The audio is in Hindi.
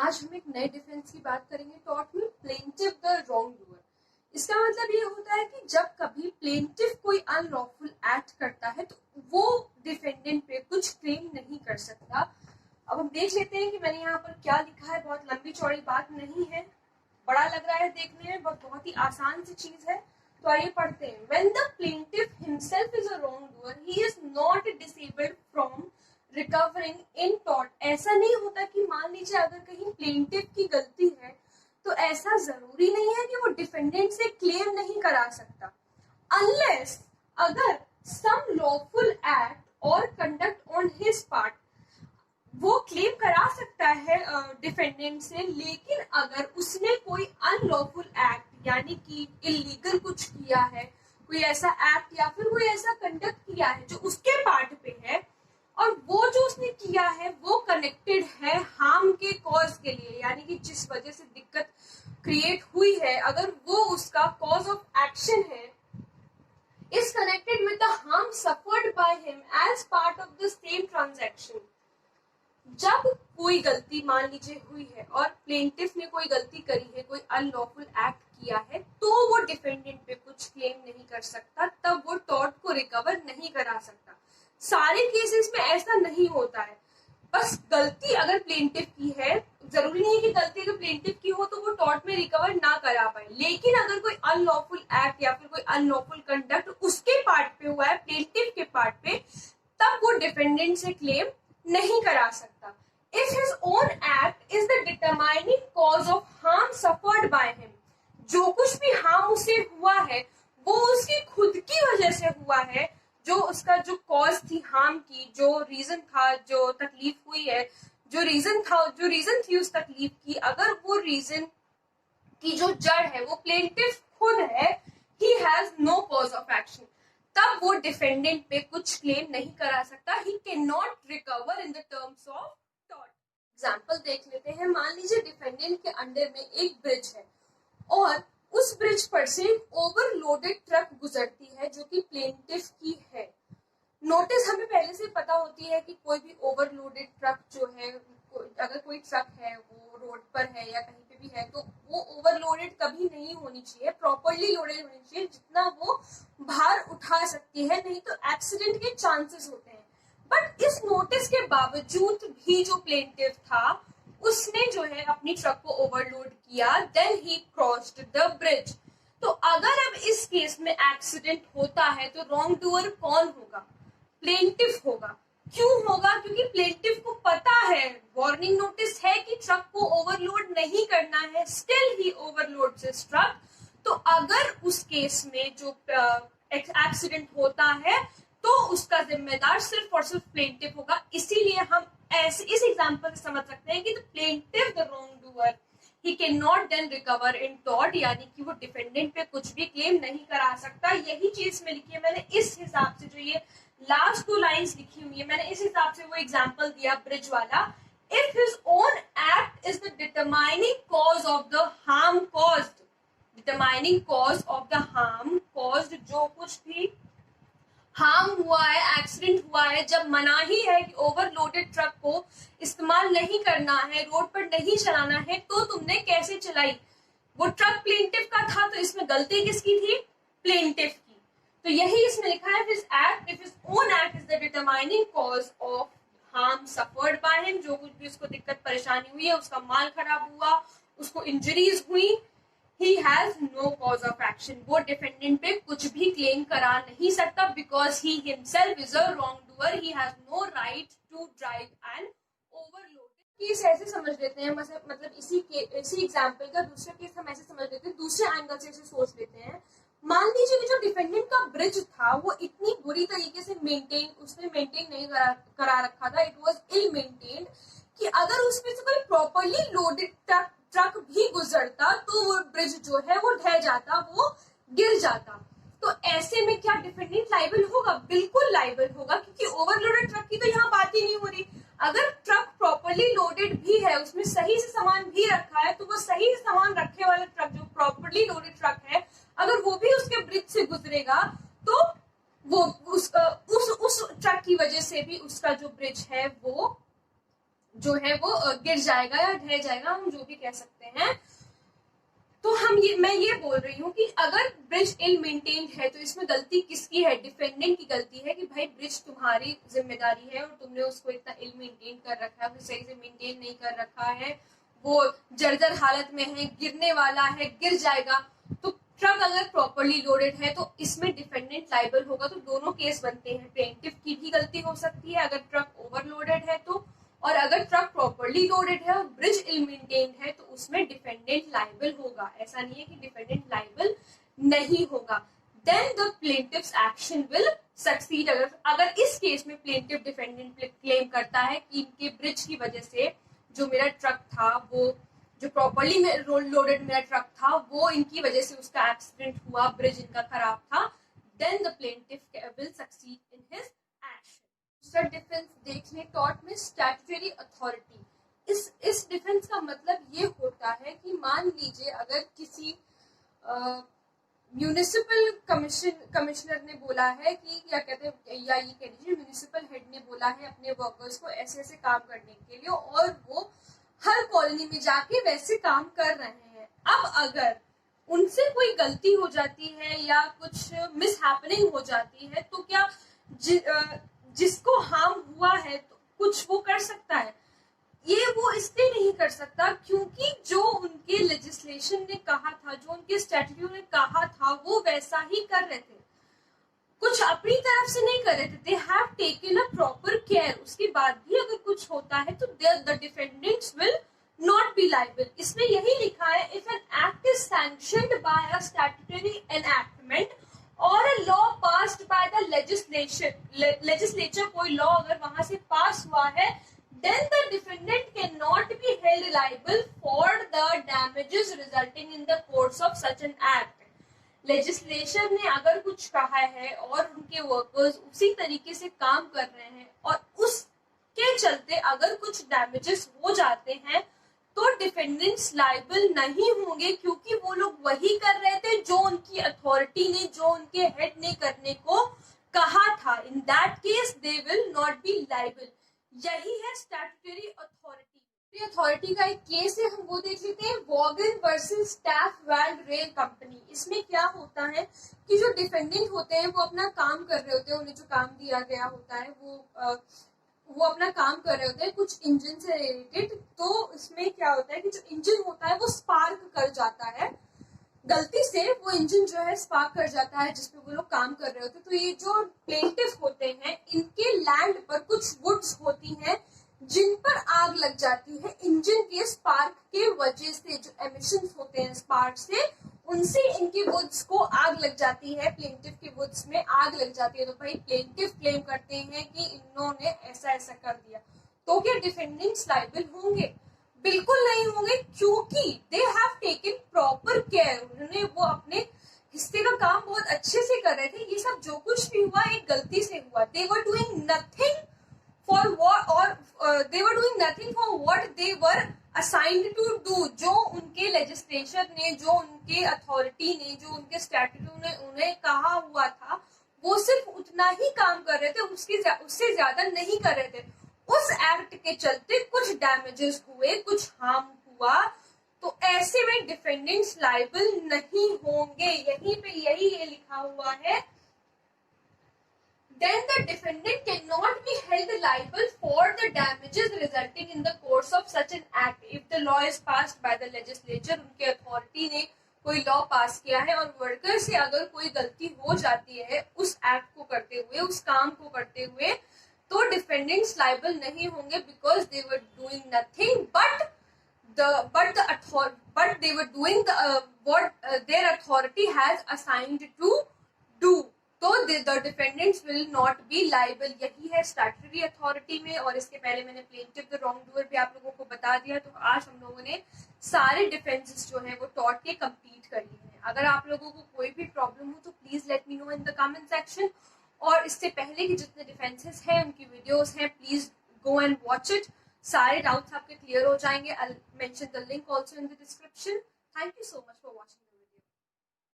आज हम एक नए डिफेंस की बात करेंगे टॉर्ट में, प्लेंटिव द रॉन्ग डूअर। इसका मतलब ये होता है कि जब कभी प्लेंटिव कोई अनलॉफुल एक्ट करता है तो वो डिफेंडेंट पे कुछ क्लेम नहीं कर सकता। अब हम देख लेते हैं कि मैंने यहाँ पर क्या लिखा है। बहुत लंबी चौड़ी बात नहीं है, बड़ा लग रहा है देखने में, बहुत ही आसान सी चीज है। तो आइए पढ़ते हैं। When the plaintiff himself is a wrongdoer, he is not disabled from recovering in tort। ऐसा नहीं होता कि मान लीजिए अगर कहीं प्लेंटिफ की गलती है तो ऐसा जरूरी नहीं है कि वो डिफेंडेंट से क्लेम नहीं करा सकता, अनलेस अगर सम लॉफुल एक्ट और कंडक्ट ऑन हिज पार्ट, वो क्लेम करा सकता है डिफेंडेंट से, लेकिन अगर उसने कोई अनलॉफुल एक्ट यानी कि इलीगल कुछ किया है, कोई ऐसा एक्ट या फिर कोई ऐसा कंडक्ट किया है जो उसके पार्ट पे है और वो जो उसने किया है वो कनेक्टेड है हार्म के कॉज के लिए, यानी कि जिस वजह से दिक्कत क्रिएट हुई है, अगर वो उसका कॉज ऑफ एक्शन है, is connected with the harm suffered by him as part of the same transaction। जब कोई गलती मान लीजिए हुई है और प्लेंटिफ ने कोई गलती करी है, कोई अनलॉफुल एक्ट किया है, तो वो डिफेंडेंट पे कुछ क्लेम नहीं कर सकता, तब वो टॉर्ट को रिकवर नहीं करा सकता। सारे केसेस में ऐसा नहीं होता है, बस गलती अगर प्लेंटिफ की है, जरूरी नहीं है कि गलती अगर प्लेंटिफ की हो तो वो टॉर्ट में रिकवर ना करा पाए, लेकिन अगर कोई अनलॉफुल एक्ट या फिर कोई अनलॉफुल कंडक्ट उसके पार्ट पे हुआ है, प्लेंटिफ के पार्ट पे, तब वो डिफेंडेंट से क्लेम नहीं करा सकता। If his own act is the determining cause of harm suffered by him, जो कुछ भी हार्म उसे हुआ है वो उसकी खुद की वजह से हुआ है, जो उसका जो कॉज थी हार्म की, जो रीजन था, जो तकलीफ हुई है, जो रीजन थी उस तकलीफ की, अगर वो रीजन की जो जड़ है वो प्लेंटिफ खुद है, he has no cause of action, तब वो डिफेंडेंट पे कुछ क्लेम नहीं करा सकता। he cannot recover in the terms of tort। Example देख लेते हैं। मान लीजिए डिफेंडेंट के अंडर में एक ब्रिज है और उस ब्रिज पर से ओवरलोडेड ट्रक गुजरती है जो कि प्लेंटिफ की है। नोटिस हमें पहले से पता होती है कि कोई भी ओवरलोडेड ट्रक जो है, अगर कोई ट्रक है वो रोड पर है या कहीं पे भी है, तो वो ओवरलोडेड कभी नहीं होनी चाहिए, प्रॉपरली लोडेड होनी चाहिए, जितना वो भार उठा सकती है, नहीं तो एक्सीडेंट के चांसेस होते हैं। बट इस नोटिस के बावजूद भी जो प्लेंटिफ था उसने जो है अपनी ट्रक को ओवरलोड किया, then he crossed the bridge. तो अगर अब इस केस में एक्सीडेंट होता है तो रॉन्ग डूअर कौन होगा? प्लेंटिफ होगा। क्यों होगा? क्योंकि प्लेंटिफ को पता है, वार्निंग नोटिस है कि ट्रक को ओवरलोड नहीं करना है, still he overloads his truck. तो अगर उस केस में जो एक्सीडेंट होता है तो उसका जिम्मेदार सिर्फ और सिर्फ प्लेंटिफ होगा। इसीलिए हम ऐसे इस एग्जांपल से समझ सकते हैं कि the plaintiff the wrongdoer, he cannot then recover in tort, यानी कि वो डिफेंडेंट पे कुछ भी क्लेम नहीं करा सकता। यही चीज में लिखी है मैंने इस हिसाब से, जो ये लास्ट दो लाइंस लिखी हुई है मैंने इस हिसाब से वो एग्जांपल दिया ब्रिज वाला। If his own act is the determining cause of the harm caused, determining cause of the harm caused, जो कुछ भी हार्म हुआ है, एक्सीडेंट हुआ है, जब मनाही है कि ओवरलोडेड ट्रक को इस्तेमाल नहीं करना है, रोड पर नहीं चलाना है, तो तुमने कैसे चलाई? वो ट्रक प्लेंटिफ का था, तो इसमें गलती किसकी थी? प्लेंटिफ की। तो यही इसमें लिखा है, his act, if his own act is the determining cause of harm suffered by him, जो कुछ भी उसको दिक्कत परेशानी हुई है, उसका माल खराब हुआ, उसको इंजरीज हुई, he has no cause of action, वो डिफेंडेंट पे कुछ भी क्लेम करा नहीं सकता, because he himself is a wrongdoer, he has no right to drive an overloaded। Case ऐसे समझ लेते हैं, मतलब इसी एग्जांपल का दूसरा केस हम ऐसे समझ लेते हैं, दूसरे एंगल से सोच लेते हैं। मान लीजिए कि जो डिफेंडेंट का ब्रिज था वो इतनी बुरी तरीके से उसने मेंटेन नहीं करा रखा था, इट वाज इल मेंटेन्ड, कि अगर उसमें से कोई प्रॉपरली लोडेड ट्रक भी गुजरता तो वो ब्रिज जो है वो ढह जाता, वो गिर जाता। तो ऐसे में क्या डिफेंडेंट लाइबल होगा? बिल्कुल लाइबल होगा, क्योंकि ओवरलोडेड ट्रक की तो यहाँ बात ही नहीं हो रही। अगर ट्रक प्रॉपरली लोडेड भी है, उसमें सही से सामान भी रखा है, तो वो सही से सामान रखे वाला ट्रक, जो प्रॉपरली लोडेड ट्रक है, अगर वो भी उसके ब्रिज से गुजरेगा तो वो उस ट्रक की वजह से भी उसका जो ब्रिज है वो जो है वो गिर जाएगा या ढह जाएगा, हम जो भी कह सकते हैं। तो मैं ये बोल रही हूँ कि अगर ब्रिज इल मेंटेन्ड है तो इसमें गलती किसकी है? डिफेंडेंट की गलती है कि भाई ब्रिज तुम्हारी जिम्मेदारी है और तुमने उसको इतना इल मेंटेन कर रखा है, सही से मेंटेन नहीं कर रखा है, वो जर्जर हालत में है, गिरने वाला है, गिर जाएगा। तो ट्रक अगर प्रॉपरली लोडेड है तो इसमें डिफेंडेंट लाइबल होगा। तो दोनों केस बनते हैं, प्लेंटिफ की भी गलती हो सकती है अगर ट्रक ओवरलोडेड है तो, और अगर ट्रक प्रॉपरली लोडेड है और ब्रिज इल मेंटेन्ड है तो उसमें डिफेंडेंट लाइबल होगा। ऐसा नहीं है कि डिफेंडेंट लाइबल नहीं होगा। Then the plaintiff's action will succeed. अगर इस केस में प्लेंटिव डिफेंडेंट क्लेम करता है कि इनके ब्रिज की वजह से जो मेरा ट्रक था, वो जो प्रॉपरली लोडेड मेरा ट्रक था, वो इनकी वजह से उसका एक्सीडेंट हुआ, ब्रिज इनका खराब था, then the plaintiff will succeed in his action. दूसरा डिफेंस देख लें टॉर्ट में, स्टैट्यूटरी अथॉरिटी। इस डिफेंस का मतलब ये होता है कि मान लीजिए अगर किसी म्यूनिसिपल कमिश्नर ने बोला है कि क्या कहते हैं, या ये कह लीजिए म्यूनिसिपल हेड ने बोला है अपने वर्कर्स को ऐसे ऐसे काम करने के लिए, और वो हर कॉलोनी में जाके वैसे काम कर रहे हैं। अब अगर उनसे कोई गलती हो जाती है या कुछ मिस हैपनिंग हो जाती है तो क्या जिसको हार्म हुआ है तो कुछ वो कर सकता है? ये वो इसलिए नहीं कर सकता क्योंकि जो उनके लेजिस्लेशन ने कहा था, जो उनके स्टैट्यूट ने कहा था, वो वैसा ही कर रहे थे, कुछ अपनी तरफ से नहीं कर रहे थे। They have taken a proper care. उसके बाद भी अगर कुछ होता है तो the defendants will not be liable. इसमें यही लिखा है, if an act is sanctioned by a statutory enactment और a law passed by the legislature, कोई लॉ अगर वहां से पास हुआ है, then the defendant cannot be held liable for the damages resulting in the course of such an act. Legislation ने अगर कुछ कहा है और उनके वर्कर्स उसी तरीके से काम कर रहे हैं और उसके चलते अगर कुछ डैमेजेस हो जाते हैं तो डिफेंडेंट्स लाइबल नहीं होंगे, क्योंकि वो लोग वही कर रहे थे जो उनकी अथॉरिटी ने, जो उनके हेड ने करने को कहा था। In that case they will not be liable. यही है स्टैट्यूटरी अथॉरिटी। अथॉरिटी का एक केस है, हम वो देख लेते हैं, wagon versus staff world rail company. इसमें क्या होता है कि जो डिफेंडेंट होते हैं वो अपना काम कर रहे होते हैं, उन्हें जो काम दिया गया होता है वो अपना काम कर रहे होते हैं कुछ इंजन से रिलेटेड। तो इसमें क्या होता है कि जो इंजन होता है वो स्पार्क कर जाता है, गलती से वो इंजन जो है स्पार्क कर जाता है जिसपे वो लोग काम कर रहे होते हैं। तो ये जो प्लेंटिफ होते हैं, इनके लैंड पर कुछ वुड्स होती हैं जिन पर आग लग जाती है इंजन के स्पार्क के वजह से। जो एमिशंस होते हैं स्पार्क से, उनसे इनके वुड्स को आग लग जाती है, प्लेंटिफ के वुड्स में आग लग जाती है। तो भाई प्लेंटिफ क्लेम करते हैं कि इन्होंने ऐसा ऐसा कर दिया, तो क्या डिफेंडेंट्स लाइबल होंगे? बिल्कुल नहीं होंगे, क्योंकि दे हैव टेकन प्रॉपर केयर। उन्होंने वो अपने हिस्से का काम बहुत अच्छे से कर रहे थे। ये सब जो कुछ भी हुआ एक गलती से हुआ। They were doing nothing for what, और they were doing nothing for what they were assigned to do. जो उनके लेजिस्लेचर ने, जो उनके अथॉरिटी ने, जो उनके स्टैट्यूट ने उन्हें कहा हुआ था, वो सिर्फ उतना ही काम कर रहे थे, उससे ज्यादा नहीं कर रहे थे। उस एक्ट के चलते कुछ डैमेजेस हुए, कुछ हार्म हुआ, तो ऐसे में डिफेंडेंट्स लाइबल नहीं होंगे। यहीं पे यही ये लिखा हुआ है, then the defendant cannot be held liable for the damages resulting in the course of such an act if the law is passed by the legislature। उनके अथॉरिटी ने कोई लॉ पास किया है और वर्कर से अगर कोई गलती हो जाती है उस एक्ट को करते हुए, उस काम को करते हुए, तो डिफेंडेंट्स लाइबल नहीं होंगे, because they were doing nothing but they were doing what their authority has assigned to do। तो the defendants will not be liable। यही है स्टैट्यूटरी अथॉरिटी में। और इसके पहले मैंने प्लेंटिफ द रॉन्ग डूअर भी आप लोगों को बता दिया। तो आज हम लोगों ने सारे डिफेंसेस जो हैं वो टॉट के कंप्लीट कर लिए हैं। अगर आप लोगों को कोई भी प्रॉब्लम हो तो please let me know in the comment section. और इससे पहले की जितने डिफेंसेस हैं उनकी वीडियोस हैं, please go and watch it. सारे डाउट्स आपके क्लियर हो जाएंगे। I will mention the link also in the description. Thank you so much for watching.